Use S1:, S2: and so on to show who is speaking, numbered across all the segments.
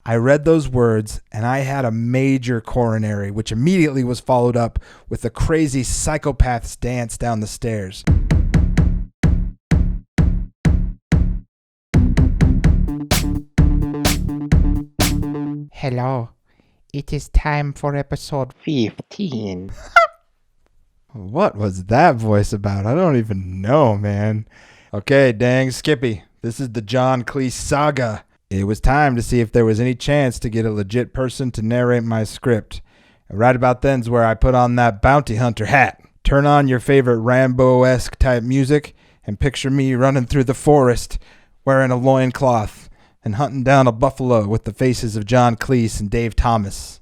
S1: I read those words and I had a major coronary, which immediately was followed up with a crazy psychopath's dance down the stairs.
S2: Hello, it is time for episode 15.
S1: What was that voice about? I don't even know, man. Okay, dang Skippy, this is the John Cleese Saga. It was time to see if there was any chance to get a legit person to narrate my script. And right about then's where I put on that bounty hunter hat, turn on your favorite Rambo-esque type music, and picture me running through the forest wearing a loincloth and hunting down a buffalo with the faces of John Cleese and Dave Thomas.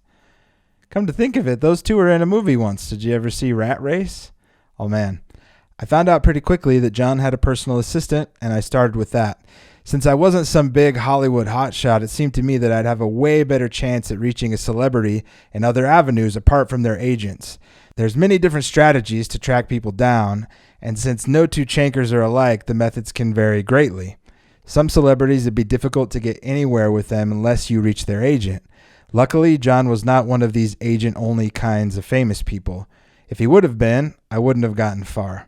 S1: Come to think of it, those two were in a movie once. Did you ever see Rat Race? Oh man. I found out pretty quickly that John had a personal assistant, and I started with that. Since I wasn't some big Hollywood hotshot, it seemed to me that I'd have a way better chance at reaching a celebrity in other avenues apart from their agents. There's many different strategies to track people down, and since no two chankers are alike, the methods can vary greatly. Some celebrities, it'd be difficult to get anywhere with them unless you reach their agent. Luckily, John was not one of these agent-only kinds of famous people. If he would have been, I wouldn't have gotten far.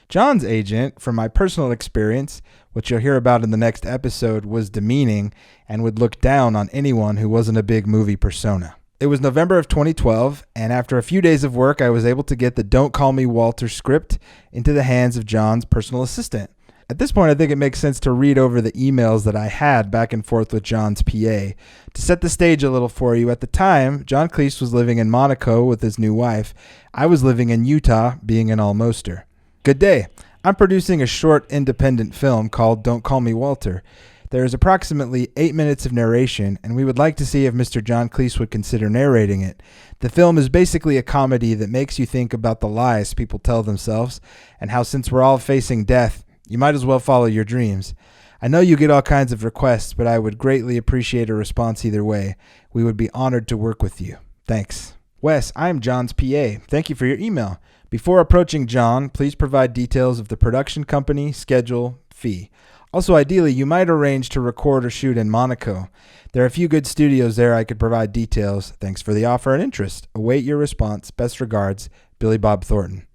S1: John's agent, from my personal experience, which you'll hear about in the next episode, was demeaning and would look down on anyone who wasn't a big movie persona. It was November of 2012, and after a few days of work, I was able to get the Don't Call Me Walter script into the hands of John's personal assistant. At this point, I think it makes sense to read over the emails that I had back and forth with John's PA. To set the stage a little for you, at the time, John Cleese was living in Monaco with his new wife. I was living in Utah, being an almoster. Good day. I'm producing a short independent film called Don't Call Me Walter. There is approximately 8 minutes of narration, and we would like to see if Mr. John Cleese would consider narrating it. The film is basically a comedy that makes you think about the lies people tell themselves, and how since we're all facing death, you might as well follow your dreams. I know you get all kinds of requests, but I would greatly appreciate a response either way. We would be honored to work with you. Thanks. Wes, I am John's PA. Thank you for your email. Before approaching John, please provide details of the production company, schedule, fee. Also, ideally, you might arrange to record or shoot in Monaco. There are a few good studios there I could provide details. Thanks for the offer and interest. Await your response. Best regards, Billy Bob Thornton.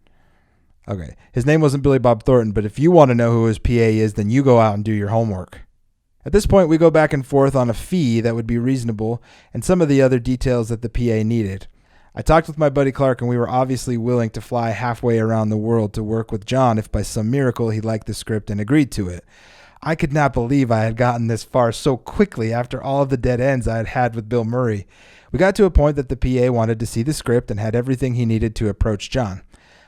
S1: Okay, his name wasn't Billy Bob Thornton, but if you want to know who his PA is, then you go out and do your homework. At this point, we go back and forth on a fee that would be reasonable and some of the other details that the PA needed. I talked with my buddy Clark, and we were obviously willing to fly halfway around the world to work with John if by some miracle he liked the script and agreed to it. I could not believe I had gotten this far so quickly after all of the dead ends I had had with Bill Murray. We got to a point that the PA wanted to see the script and had everything he needed to approach John.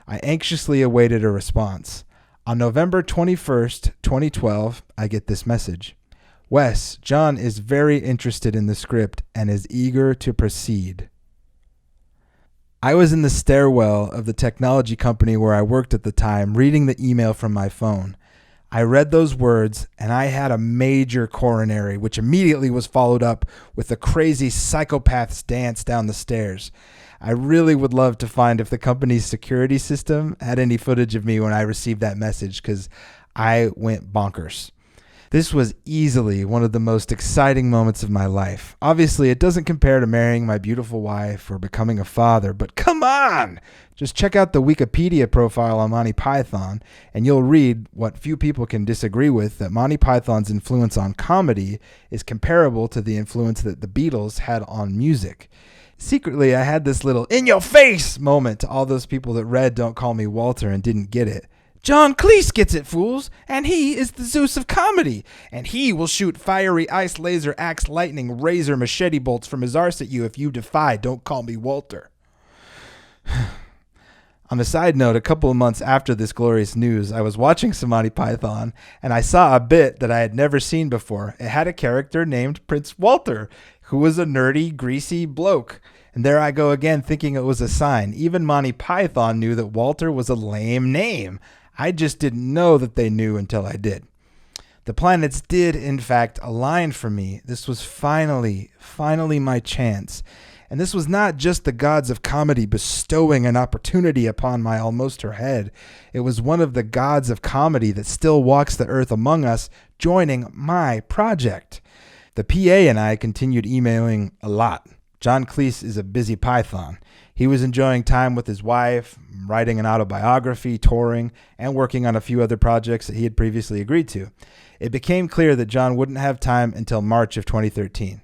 S1: I anxiously awaited a response. On November 21st, 2012, I get this message. Wes, John is very interested in the script and is eager to proceed. I was in the stairwell of the technology company where I worked at the time, reading the email from my phone. I read those words, and I had a major coronary, which immediately was followed up with a crazy psychopath's dance down the stairs. I really would love to find if the company's security system had any footage of me when I received that message, because I went bonkers. This was easily one of the most exciting moments of my life. Obviously, it doesn't compare to marrying my beautiful wife or becoming a father, but come on! Just check out the Wikipedia profile on Monty Python, and you'll read what few people can disagree with, that Monty Python's influence on comedy is comparable to the influence that the Beatles had on music. Secretly, I had this little in-your-face moment to all those people that read Don't Call Me Walter and didn't get it. John Cleese gets it, fools, and he is the Zeus of comedy, and he will shoot fiery ice, laser, axe, lightning, razor, machete bolts from his arse at you if you defy Don't Call Me Walter. On a side note, a couple of months after this glorious news, I was watching some Monty Python, and I saw a bit that I had never seen before. It had a character named Prince Walter, who was a nerdy, greasy bloke. And there I go again, thinking it was a sign. Even Monty Python knew that Walter was a lame name. I just didn't know that they knew until I did. The planets did, in fact, align for me. This was finally my chance. And this was not just the gods of comedy bestowing an opportunity upon my almoster head. It was one of the gods of comedy that still walks the earth among us, joining my project. The PA and I continued emailing a lot. John Cleese is a busy python. He was enjoying time with his wife, writing an autobiography, touring, and working on a few other projects that he had previously agreed to. It became clear that John wouldn't have time until March of 2013.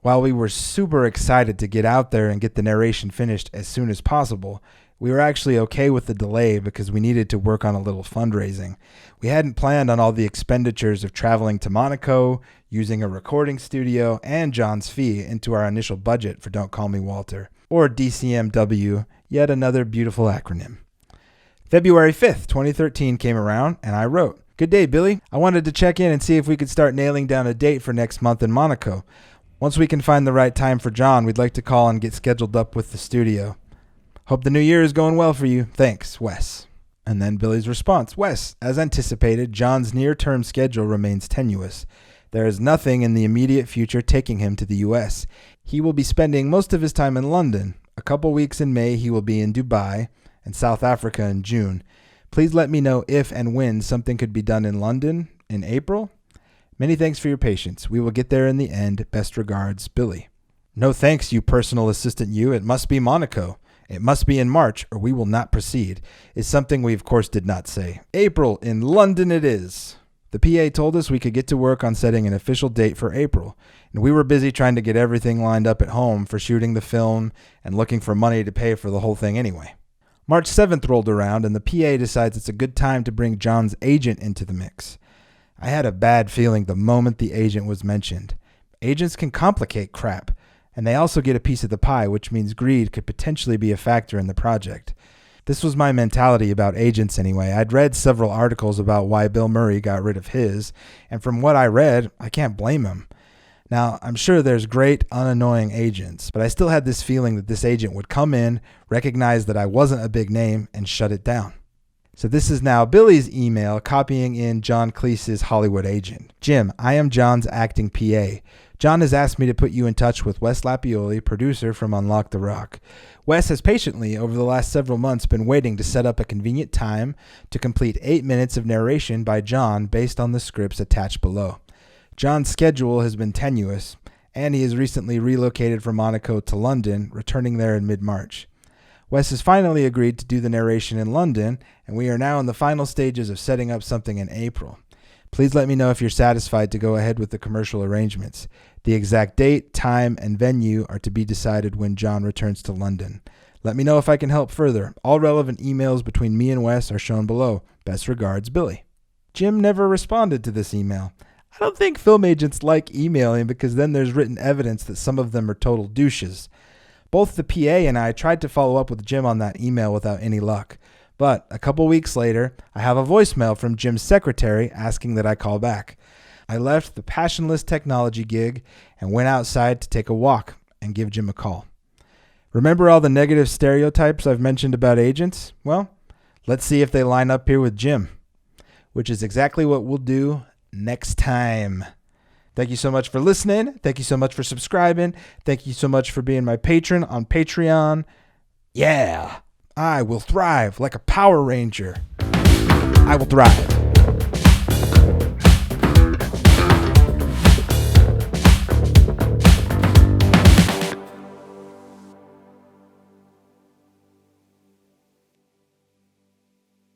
S1: While we were super excited to get out there and get the narration finished as soon as possible, we were actually okay with the delay because we needed to work on a little fundraising. We hadn't planned on all the expenditures of traveling to Monaco, using a recording studio, and John's fee into our initial budget for Don't Call Me Walter, or DCMW, yet another beautiful acronym. February 5th, 2013 came around, and I wrote, "Good day, Billy. I wanted to check in and see if we could start nailing down a date for next month in Monaco. Once we can find the right time for John, we'd like to call and get scheduled up with the studio. Hope the new year is going well for you. Thanks, Wes." And then Billy's response, "Wes, as anticipated, John's near-term schedule remains tenuous. There is nothing in the immediate future taking him to the U.S. He will be spending most of his time in London. A couple weeks in May he will be in Dubai and South Africa in June. Please let me know if and when something could be done in London in April. Many thanks for your patience. We will get there in the end. Best regards, Billy." "No thanks, you personal assistant you. It must be Monaco. It must be in March, or we will not proceed," is something we of course did not say. "April in London it is." The PA told us we could get to work on setting an official date for April, and we were busy trying to get everything lined up at home for shooting the film and looking for money to pay for the whole thing anyway. March 7th rolled around, and the PA decides it's a good time to bring John's agent into the mix. I had a bad feeling the moment the agent was mentioned. Agents can complicate crap, and they also get a piece of the pie, which means greed could potentially be a factor in the project. This was my mentality about agents anyway. I'd read several articles about why Bill Murray got rid of his, and from what I read, I can't blame him. Now, I'm sure there's great, unannoying agents, but I still had this feeling that this agent would come in, recognize that I wasn't a big name, and shut it down. So this is now Billy's email copying in John Cleese's Hollywood agent. "Jim, I am John's acting PA. John has asked me to put you in touch with Wes Lappioli, producer from Unlock the Rock. Wes has patiently, over the last several months, been waiting to set up a convenient time to complete 8 minutes of narration by John based on the scripts attached below. John's schedule has been tenuous, and he has recently relocated from Monaco to London, returning there in mid-March. Wes has finally agreed to do the narration in London, and we are now in the final stages of setting up something in April. Please let me know if you're satisfied to go ahead with the commercial arrangements. The exact date, time, and venue are to be decided when John returns to London. Let me know if I can help further. All relevant emails between me and Wes are shown below. Best regards, Billy." Jim never responded to this email. I don't think film agents like emailing because then there's written evidence that some of them are total douches. Both the PA and I tried to follow up with Jim on that email without any luck. But a couple weeks later, I have a voicemail from Jim's secretary asking that I call back. I left the passionless technology gig and went outside to take a walk and give Jim a call. Remember all the negative stereotypes I've mentioned about agents? Well, let's see if they line up here with Jim, which is exactly what we'll do next time. Thank you so much for listening. Thank you so much for subscribing. Thank you so much for being my patron on Patreon. Yeah, I will thrive like a Power Ranger. I will thrive.